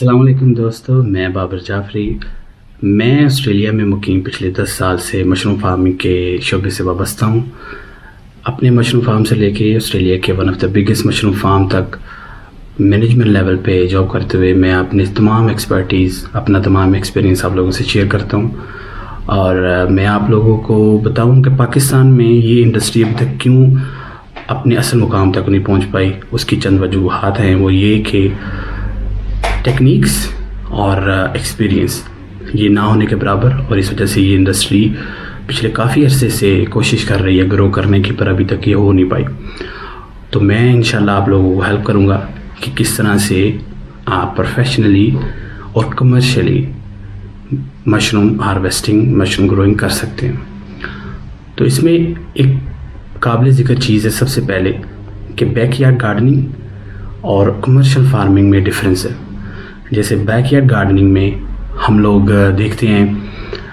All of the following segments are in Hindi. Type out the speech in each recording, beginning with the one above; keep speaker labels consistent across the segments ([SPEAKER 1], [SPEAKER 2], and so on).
[SPEAKER 1] अस्सलाम वालेकुम दोस्तों, मैं बाबर जाफरी। मैं ऑस्ट्रेलिया में मुकीम पिछले 10 साल से मशरूम फार्मिंग के शोबे से वाबस्ता हूँ। अपने मशरूम फार्म से लेके ऑस्ट्रेलिया के one of the biggest mushroom farm तक मैनेजमेंट लेवल पे जॉब करते हुए मैं अपनी तमाम एक्सपर्टीज़, अपना तमाम एक्सपीरियंस आप लोगों से शेयर करता हूँ। और मैं आप लोगों को बताऊँ कि पाकिस्तान में ये इंडस्ट्री अभी तक क्यों अपने असल मुकाम तक नहीं पहुँच पाई। उसकी चंद वजूहात हैं, वो ये कि टेक्निक्स और एक्सपीरियंस ये ना होने के बराबर, और इस वजह से ये इंडस्ट्री पिछले काफ़ी अरसे से कोशिश कर रही है ग्रो करने की, पर अभी तक ये हो नहीं पाई। तो मैं इंशाल्लाह आप लोगों को हेल्प करूँगा कि किस तरह से आप प्रोफेशनली और commercially mushroom harvesting, mushroom growing कर सकते हैं। तो इसमें एक काबिल ज़िक्र चीज़ है सबसे पहले कि बैकयार्ड गार्डनिंग और कमर्शियल फार्मिंग में डिफरेंस है। जैसे बैकयार्ड गार्डनिंग में हम लोग देखते हैं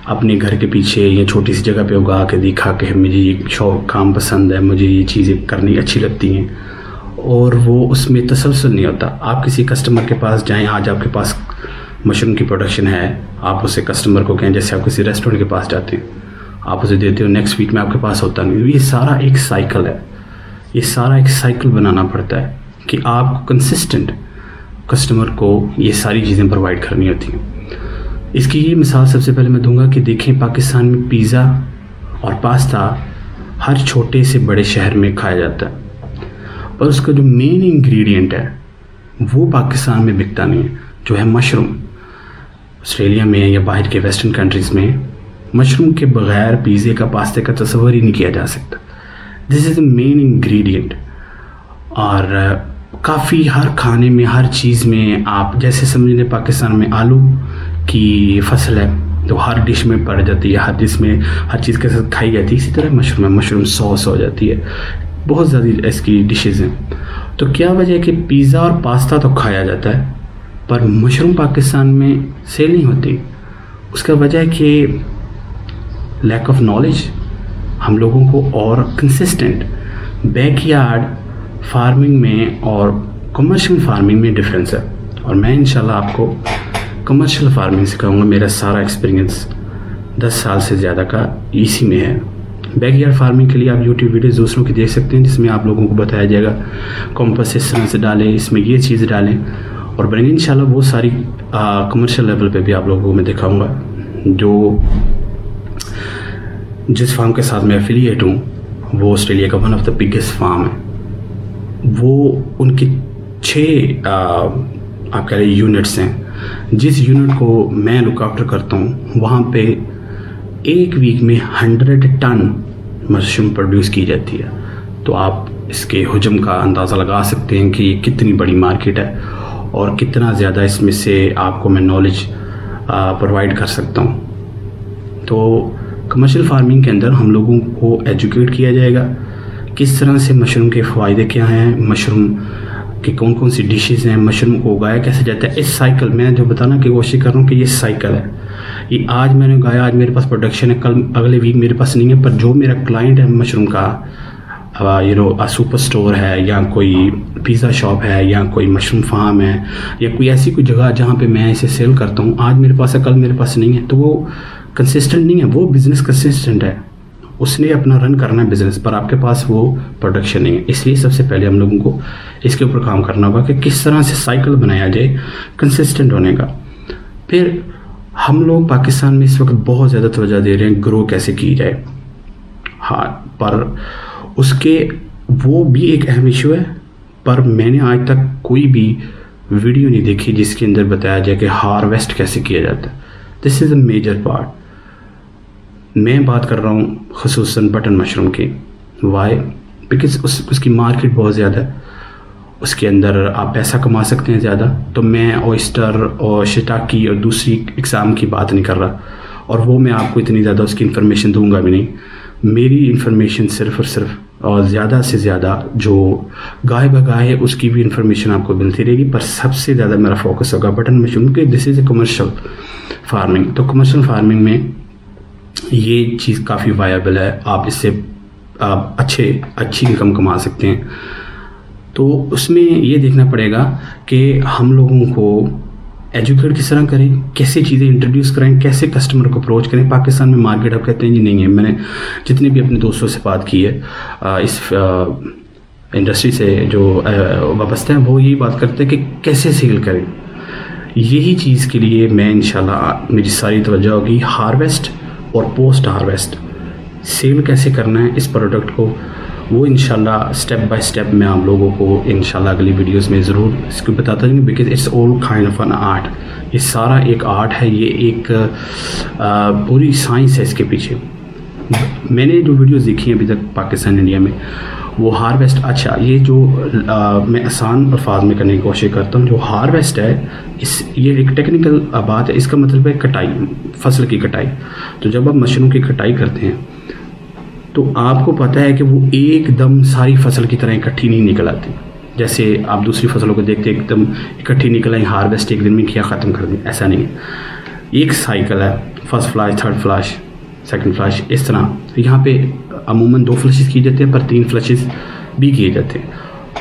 [SPEAKER 1] अपने घर के पीछे या छोटी सी जगह पे उगा के दिखा कि मुझे ये शौक काम पसंद है, मुझे ये चीज़ें करनी अच्छी लगती हैं, और वो उसमें तसलसल नहीं होता। आप किसी कस्टमर के पास जाएं, आज आपके पास मशरूम की प्रोडक्शन है, आप उसे कस्टमर को कहें, जैसे आप किसी रेस्टोरेंट के पास जाते हैं, आप उसे देते हो, नेक्स्ट वीक में आपके पास होता नहीं। ये सारा एक साइकिल है, ये सारा एक साइकिल बनाना पड़ता है कि आपको कंसिस्टेंट कस्टमर को ये सारी चीज़ें प्रोवाइड करनी होती हैं। इसकी ये मिसाल सबसे पहले मैं दूंगा कि देखें पाकिस्तान में पिज़्ज़ा और पास्ता हर छोटे से बड़े शहर में खाया जाता है, पर उसका जो मेन इंग्रेडिएंट है वो पाकिस्तान में बिकता नहीं है, जो है मशरूम। ऑस्ट्रेलिया में या बाहर के वेस्टर्न कंट्रीज़ में मशरूम के बगैर पिज़्ज़े का, पास्ते का तस्वर ही नहीं किया जा सकता। This is the main ingredient. और काफ़ी हर खाने में, हर चीज़ में, आप जैसे समझ लें पाकिस्तान में आलू की फसल है तो हर डिश में पड़ जाती है, हर डिश में हर चीज़ के साथ खाई जाती है। इसी तरह मशरूम है, मशरूम सॉस हो जाती है, बहुत ज़्यादा इसकी डिशेज़ हैं। तो क्या वजह है कि पिज़्ज़ा और पास्ता तो खाया जाता है पर मशरूम पाकिस्तान में सेल नहीं होती? उसका वजह है कि लैक ऑफ नॉलेज हम लोगों को, और कंसिस्टेंट बैकयार्ड फार्मिंग में और कमर्शियल फार्मिंग में डिफरेंस है। और मैं इंशाल्लाह आपको कमर्शियल फार्मिंग सिखाऊंगा। मेरा सारा एक्सपीरियंस 10 साल से ज़्यादा का इसी में है। बैकयार्ड फार्मिंग के लिए आप यूट्यूब वीडियोस दूसरों की देख सकते हैं, जिसमें आप लोगों को बताया जाएगा कॉम्पोस्ट इस तरह से डालें, इसमें ये चीज़ डालें, और बनेंगे इंशाल्लाह वो सारी कमर्शियल लेवल पे भी आप लोगों को मैं दिखाऊँगा। जो जिस फार्म के साथ मैं एफिलिएट हूँ वो ऑस्ट्रेलिया का one of the biggest farm है। वो उनके 6 आप कह रहे यूनिट्स हैं। जिस यूनिट को मैं लुक आफ्टर करता हूँ वहाँ पे एक वीक में 100 टन मशरूम प्रोड्यूस की जाती है। तो आप इसके हुजम का अंदाज़ा लगा सकते हैं कि ये कितनी बड़ी मार्केट है और कितना ज़्यादा इसमें से आपको मैं नॉलेज प्रोवाइड कर सकता हूँ। तो कमर्शियल फार्मिंग के अंदर हम लोगों को एजुकेट किया जाएगा किस तरह से मशरूम के फ़ायदे क्या हैं, मशरूम की कौन कौन सी डिशेज़ हैं, मशरूम को उगाया कैसे जाता है। इस साइकिल मैं जो बताना की कोशिश कर रहा हूँ कि ये साइकिल है, ये आज मैंने उगाया, आज मेरे पास प्रोडक्शन है, कल अगले वीक मेरे पास नहीं है, पर जो मेरा क्लाइंट है मशरूम का सुपर स्टोर है, या कोई पिज़्ज़ा शॉप है, या कोई मशरूम फार्म है, या कोई ऐसी कोई जगह जहाँ पे मैं इसे सेल करता हूँ, आज मेरे पास है, कल मेरे पास नहीं है, तो वो कंसिस्टेंट नहीं है। वो बिज़नेस कंसिस्टेंट है, उसने अपना रन करना है बिज़नेस, पर आपके पास वो प्रोडक्शन नहीं है। इसलिए सबसे पहले हम लोगों को इसके ऊपर काम करना होगा कि किस तरह से साइकिल बनाया जाए कंसिस्टेंट होने का। फिर हम लोग पाकिस्तान में इस वक्त बहुत ज़्यादा तवज्जो दे रहे हैं ग्रो कैसे की जाए, हाँ, पर उसके वो भी एक अहम इशू है। पर मैंने आज तक कोई भी वीडियो नहीं देखी जिसके अंदर बताया जाए कि हार्वेस्ट कैसे किया जाता है। This is a major part. मैं बात कर रहा हूँ ख़ुसूसन बटन मशरूम की। वाई? बिकॉज उसकी मार्केट बहुत ज़्यादा है, उसके अंदर आप पैसा कमा सकते हैं ज़्यादा। तो मैं ऑयस्टर और शिटाकी और दूसरी एग्ज़ाम की बात नहीं कर रहा, और वो मैं आपको इतनी ज़्यादा उसकी इन्फॉर्मेशन दूंगा भी नहीं। मेरी इन्फॉर्मेशन सिर्फ़ और सिर्फ और ज़्यादा से ज़्यादा जो गाय बगाए है उसकी भी इन्फॉर्मेशन आपको मिलती रहेगी, पर सबसे ज़्यादा मेरा फोकस होगा बटन मशरूम के। This is a commercial farming. तो कमर्शियल फार्मिंग में ये चीज़ काफ़ी वायबल है, आप इससे आप अच्छी इनकम कमा सकते हैं। तो उसमें ये देखना पड़ेगा कि हम लोगों को एजुकेट किस तरह करें, कैसे चीज़ें इंट्रोड्यूस करें, कैसे कस्टमर को अप्रोच करें। पाकिस्तान में मार्केट आप कहते हैं जी नहीं है। मैंने जितने भी अपने दोस्तों से बात की है इस इंडस्ट्री से जो वाबस्ते हैं, वो यही बात करते हैं कि कैसे सेल करें। यही चीज़ के लिए मैं इंशाल्लाह मेरी सारी तवज्जो होगी हार्वेस्ट और पोस्ट हार्वेस्ट सेल कैसे करना है इस प्रोडक्ट को, वो इंशाल्लाह स्टेप बाय स्टेप मैं आप लोगों को इंशाल्लाह अगली वीडियोस में ज़रूर इसको बताता हूँ, because it's all kind of an art. ये सारा एक आर्ट है, ये एक पूरी साइंस है इसके पीछे। मैंने जो वीडियोस देखी हैं अभी तक पाकिस्तान इंडिया में, वो हार्वेस्ट, अच्छा ये जो मैं आसान अल्फाज में करने की कोशिश करता हूँ, जो हार्वेस्ट है ये एक टेक्निकल बात है। इसका मतलब है कटाई, फसल की कटाई। तो जब आप मशरूम की कटाई करते हैं तो आपको पता है कि वो एकदम सारी फसल की तरह इकट्ठी नहीं निकल आती। जैसे आप दूसरी फसलों को देखते हैं एकदम इकट्ठी निकल आई, हार्वेस्ट एक दिन में किया, ख़त्म कर दी, ऐसा नहीं है। एक साइकिल है, first flash, third flash, second flash, इस तरह। यहाँ पे अमूमन 2 फ्लैशेस किए जाते हैं, पर 3 फ्लैशेस भी किए जाते हैं।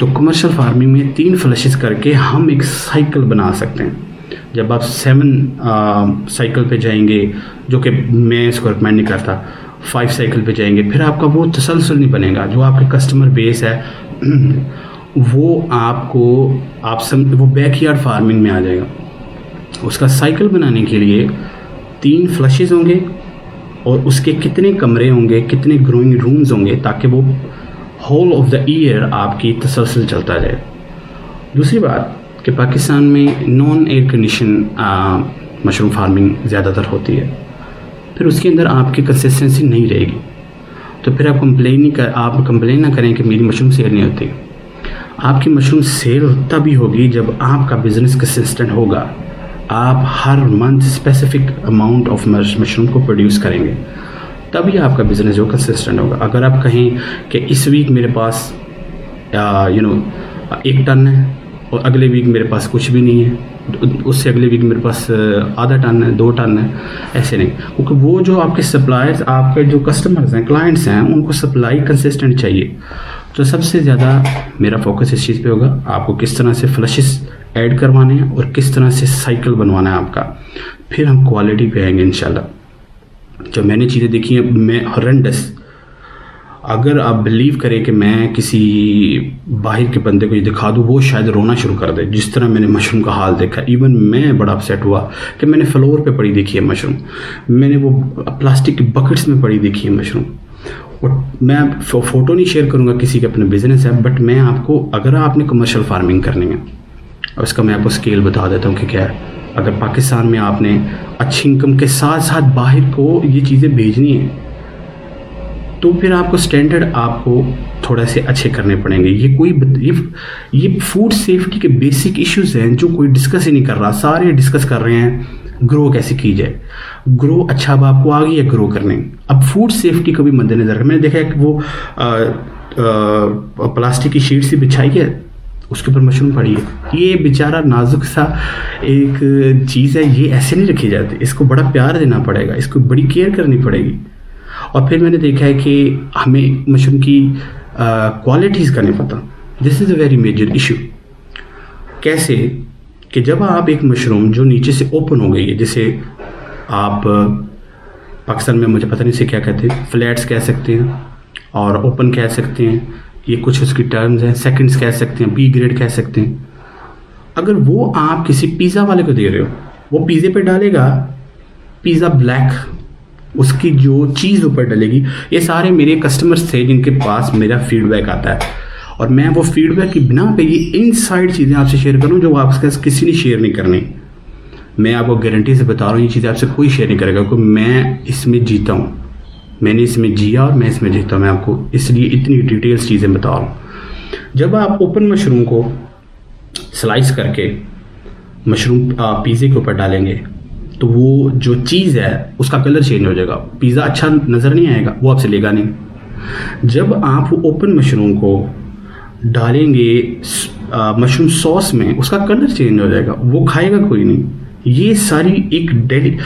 [SPEAKER 1] तो कमर्शियल फार्मिंग में 3 फ्लैशेस करके हम एक साइकिल बना सकते हैं। जब आप 7 साइकिल पे जाएंगे, जो कि मैं इसको रिकमेंड नहीं करता, 5 साइकिल पे जाएंगे, फिर आपका वो तसलसल नहीं बनेगा। जो आपके कस्टमर बेस है वो आपको वो बैकयार्ड फार्मिंग में आ जाएगा। उसका साइकिल बनाने के लिए 3 फ्लशेस होंगे और उसके कितने कमरे होंगे, कितने ग्रोइंग रूम्स होंगे, ताकि वो होल ऑफ द ईयर आपकी तसलसल चलता जाए। दूसरी बात कि पाकिस्तान में non air condition mushroom farming ज़्यादातर होती है, फिर उसके अंदर आपकी कंसिस्टेंसी नहीं रहेगी। तो फिर आप कंप्लेन ना करें कि मेरी मशरूम सेल नहीं होती। आपकी मशरूम सेल तभी होगी जब आपका बिज़नेस कंसिस्टेंट होगा। आप हर month specific amount of mushroom को प्रोड्यूस करेंगे, तभी आपका बिज़नेस जो कंसिस्टेंट होगा। अगर आप कहें कि इस वीक मेरे पास 1 टन है और अगले वीक मेरे पास कुछ भी नहीं है, उससे अगले वीक मेरे पास आधा टन है, 2 टन है, ऐसे नहीं। क्योंकि वो जो आपके सप्लायर्स, आपके जो कस्टमर्स हैं, क्लाइंट्स हैं, उनको सप्लाई कंसिस्टेंट चाहिए। तो सबसे ज़्यादा मेरा फोकस इस चीज़ पे होगा, आपको किस तरह से फ्लशेस ऐड करवाने हैं और किस तरह से साइकिल बनवाना है आपका। फिर हम क्वालिटी पे आएंगे इंशाल्लाह। जो मैंने चीज़ें देखी हैं, मैं हॉरेंडस, अगर आप बिलीव करें कि मैं किसी बाहर के बंदे को ये दिखा दूँ, वो शायद रोना शुरू कर दे। जिस तरह मैंने मशरूम का हाल देखा, इवन मैं बड़ा अपसेट हुआ कि मैंने फ्लोर पे पड़ी देखी है मशरूम, मैंने वो प्लास्टिक की बकेट्स में पड़ी देखी है मशरूम। और मैं फ़ोटो नहीं शेयर करूँगा, किसी के अपने बिज़नेस है, बट मैं आपको, अगर आपने कमर्शियल फार्मिंग करनी है, और इसका मैं आपको स्केल बता देता हूँ कि क्या है। अगर पाकिस्तान में आपने अच्छी इनकम के साथ साथ बाहर को ये चीज़ें भेजनी है, तो फिर आपको स्टैंडर्ड आपको थोड़ा से अच्छे करने पड़ेंगे। ये फूड सेफ्टी के बेसिक इश्यूज हैं जो कोई डिस्कस ही नहीं कर रहा। सारे डिस्कस कर रहे हैं ग्रो कैसे की जाए। ग्रो अच्छा, अब आपको आ गई है ग्रो करने, अब फूड सेफ्टी को भी मद्देनजर। मैंने देखा है कि वो प्लास्टिक की शीट से बिछाई है, उसके ऊपर मशरूम पड़ी है। ये बेचारा नाजुक सा एक चीज़ है, ये ऐसे नहीं रखी जाती, इसको बड़ा प्यार देना पड़ेगा, इसको बड़ी केयर करनी पड़ेगी। और फिर मैंने देखा है कि हमें मशरूम की क्वालिटीज़ का नहीं पता। This is a very major issue. कैसे कि जब आप एक मशरूम जो नीचे से ओपन हो गई है, जैसे आप पाकिस्तान में, मुझे पता नहीं से क्या कहते हैं, फ्लैट्स कह सकते हैं और ओपन कह सकते हैं, ये कुछ उसकी टर्म्स हैं, सेकंड्स कह सकते हैं, बी ग्रेड कह सकते हैं। अगर वो आप किसी पिज़्ज़ा वाले को दे रहे हो, वो पिज़्ज़े पे डालेगा पिज़्ज़ा ब्लैक, उसकी जो चीज़ ऊपर डलेगी। ये सारे मेरे कस्टमर्स थे जिनके पास मेरा फीडबैक आता है, और मैं वो फीडबैक की बिना पे ये इनसाइड चीज़ें आपसे शेयर करूँ जो आपके किसी ने शेयर नहीं करनी। मैं आपको गारंटी से बता रहा हूँ, ये चीज़ें आपसे कोई शेयर नहीं करेगा, क्योंकि मैं इसमें जीता हूँ, मैंने इसमें जिया और मैं इसमें जीता हूँ। मैं आपको इसलिए इतनी डिटेल्स चीज़ें बता रहा हूँ। जब आप ओपन मशरूम को स्लाइस करके मशरूम पिज़्ज़े के ऊपर डालेंगे, तो वो जो चीज़ है उसका कलर चेंज हो जाएगा, पिज़्ज़ा अच्छा नज़र नहीं आएगा, वो आपसे लेगा नहीं। जब आप वो ओपन मशरूम को डालेंगे मशरूम सॉस में, उसका कलर चेंज हो जाएगा, वो खाएगा कोई नहीं। ये सारी एक डेली,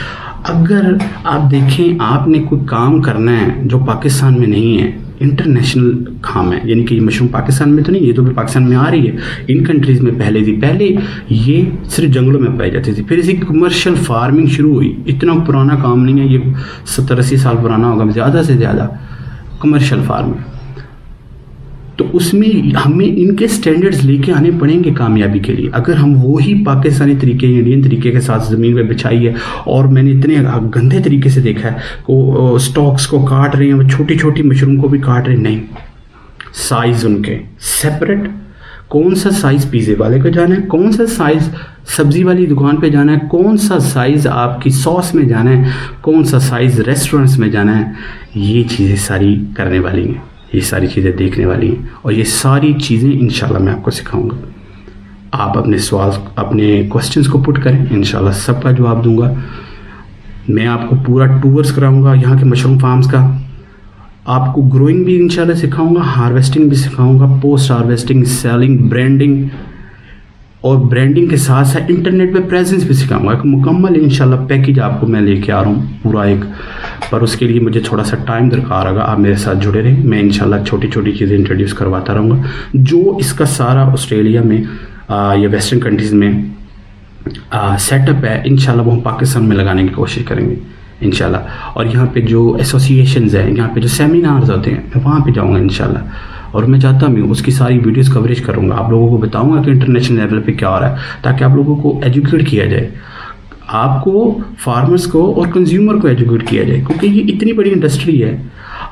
[SPEAKER 1] अगर आप देखें, आपने कोई काम करना है जो पाकिस्तान में नहीं है, इंटरनेशनल काम है, यानी कि ये मशरूम पाकिस्तान में तो नहीं, ये तो भी पाकिस्तान में आ रही है, इन कंट्रीज़ में पहले थी। पहले ये सिर्फ जंगलों में पाई जाती थी, फिर इसी कमर्शियल फार्मिंग शुरू हुई। इतना पुराना काम नहीं है ये, 70-80 साल पुराना होगा ज़्यादा से ज़्यादा कमर्शियल फार्मिंग। तो उसमें हमें इनके स्टैंडर्ड्स लेके आने पड़ेंगे कामयाबी के लिए। अगर हम वही पाकिस्तानी तरीके, इंडियन तरीके के साथ ज़मीन पे बिछाई है, और मैंने इतने गंदे तरीके से देखा है वो स्टॉक्स को काट रहे हैं, वो छोटी छोटी मशरूम को भी काट रहे हैं। नहीं, साइज़ उनके सेपरेट, कौन सा साइज़ पिज़्ज़े वाले को जाना है, कौन सा साइज़ सब्ज़ी वाली दुकान पे जाना है, कौन सा साइज़ आपकी सॉस में जाना है, कौन सा साइज़ रेस्टोरेंट्स में जाना है, ये चीज़ें सारी करने वाली हैं, ये सारी चीज़ें देखने वाली हैं, और ये सारी चीज़ें इंशाल्लाह मैं आपको सिखाऊंगा। आप अपने सवाल, अपने क्वेश्चंस को पुट करें, इंशाल्लाह सबका जवाब दूंगा। मैं आपको पूरा टूर्स कराऊंगा यहाँ के मशरूम फार्म्स का, आपको ग्रोइंग भी इंशाल्लाह सिखाऊंगा, हार्वेस्टिंग भी सिखाऊंगा, पोस्ट हार्वेस्टिंग, सेलिंग, ब्रांडिंग, और ब्रांडिंग के साथ साथ इंटरनेट पे प्रेजेंस भी सिखाऊंगा। एक मुकम्मल इंशाल्लाह पैकेज आपको मैं लेके आ रहा हूँ पूरा एक, पर उसके लिए मुझे थोड़ा सा टाइम दरकार होगा। आप मेरे साथ जुड़े रहें, मैं इंशाल्लाह छोटी छोटी चीज़ें इंट्रोड्यूस करवाता रहूँगा। जो इसका सारा ऑस्ट्रेलिया में या वेस्टर्न कंट्रीज़ में सेटअप है, इंशाल्लाह वो हम पाकिस्तान में लगाने की कोशिश करेंगे इंशाल्लाह। और यहाँ पे जो एसोसिएशंस हैं, यहाँ पे जो सेमिनार्स होते हैं, मैं वहाँ पे जाऊँगा इंशाल्लाह, और मैं चाहता हूँ उसकी सारी वीडियोस कवरेज करूँगा, आप लोगों को बताऊँगा कि इंटरनेशनल लेवल पे क्या हो रहा है, ताकि आप लोगों को एजुकेट किया जाए, आपको, फार्मर्स को और कंज्यूमर को एजुकेट किया जाए, क्योंकि ये इतनी बड़ी इंडस्ट्री है।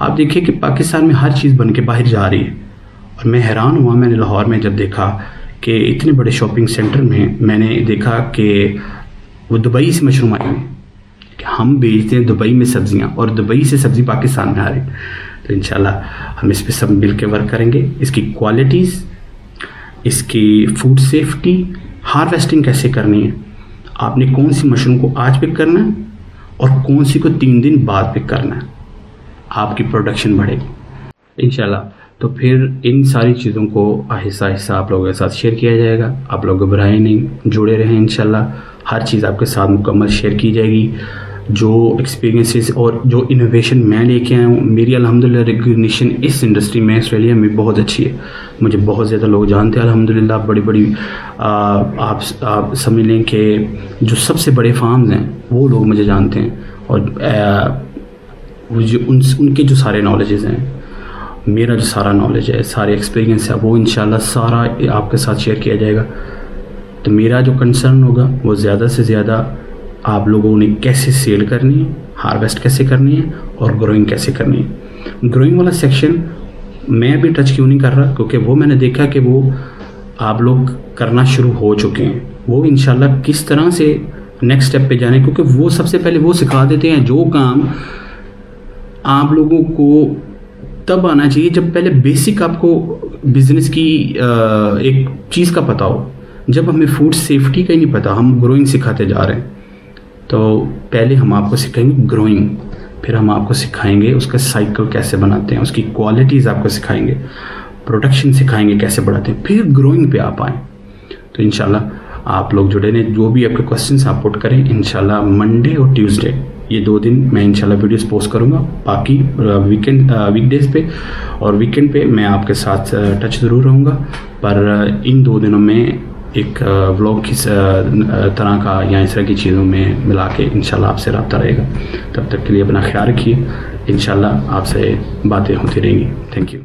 [SPEAKER 1] आप देखिए कि पाकिस्तान में हर चीज़ बन के बाहर जा रही है, और मैं हैरान हुआ, मैंने लाहौर में जब देखा कि इतने बड़े शॉपिंग सेंटर में मैंने देखा कि वो दुबई से मशरूम आई हुई, कि हम बेचते हैं दुबई में सब्जियां, और दुबई से सब्ज़ी पाकिस्तान में आ रही। तो इंशाल्लाह हम इस पर सब मिल के वर्क करेंगे। इसकी क्वालिटीज़, इसकी फूड सेफ्टी, हार्वेस्टिंग कैसे करनी है, आपने कौन सी मशरूम को आज पिक करना है और कौन सी को 3 दिन बाद पिक करना है, आपकी प्रोडक्शन बढ़ेगी इंशाल्लाह। तो फिर इन सारी चीज़ों को आहिस्ता आहिस्ता आप लोगों के साथ शेयर किया जाएगा। आप लोग घबराएं नहीं, जुड़े रहें इंशाल्लाह, हर चीज़ आपके साथ मुकम्मल शेयर की जाएगी। जो एक्सपीरियंसेस और जो इनोवेशन मैं लेके आया हूँ, मेरी अल्हम्दुलिल्लाह रिकग्निशन इस इंडस्ट्री में ऑस्ट्रेलिया में बहुत अच्छी है, मुझे बहुत ज़्यादा लोग जानते हैं अल्हम्दुलिल्लाह। बड़ी बड़ी आप समझ लें कि जो सबसे बड़े फार्म्स हैं वो लोग मुझे जानते हैं, और उनके जो सारे नॉलेजेस हैं, मेरा जो सारा नॉलेज है, सारे एक्सपीरियंस है, वो इंशाल्लाह सारा आपके साथ शेयर किया जाएगा। तो मेरा जो कंसर्न होगा वो ज़्यादा से ज़्यादा आप लोगों ने कैसे सेल करनी है, हार्वेस्ट कैसे करनी है, और ग्रोइंग कैसे करनी है। ग्रोइंग वाला सेक्शन मैं भी टच क्यों नहीं कर रहा, क्योंकि वो मैंने देखा कि वो आप लोग करना शुरू हो चुके हैं। वो इंशाल्लाह किस तरह से नेक्स्ट स्टेप पे जाने, क्योंकि वो सबसे पहले वो सिखा देते हैं जो काम आप लोगों को तब आना चाहिए जब पहले बेसिक आपको बिज़नेस की एक चीज़ का पता हो। जब हमें फूड सेफ्टी का ही नहीं पता, हम ग्रोइंग सिखाते जा रहे हैं, तो पहले हम आपको सिखाएंगे ग्रोइंग, फिर हम आपको सिखाएंगे उसका साइकिल कैसे बनाते हैं, उसकी क्वालिटीज़ आपको सिखाएंगे, प्रोडक्शन सिखाएंगे कैसे बढ़ाते हैं, फिर ग्रोइंग पे आप आएँ। तो इंशाल्लाह आप लोग जुड़े रहें, जो भी आपके क्वेश्चंस आप पुट करें, इंशाल्लाह मंडे और ट्यूसडे ये 2 दिन मैं इंशाल्लाह वीडियोस पोस्ट करूँगा। बाकी वीकडेज पे और वीकेंड पे मैं आपके साथ टच ज़रूर रहूँगा, पर इन 2 दिनों में एक व्लॉग की तरह का या इस तरह की चीज़ों में मिला के इंशाल्लाह आपसे रब्ता रहेगा। तब तक के लिए अपना ख्याल रखिए, इंशाल्लाह आपसे बातें होती रहेंगी। Thank you.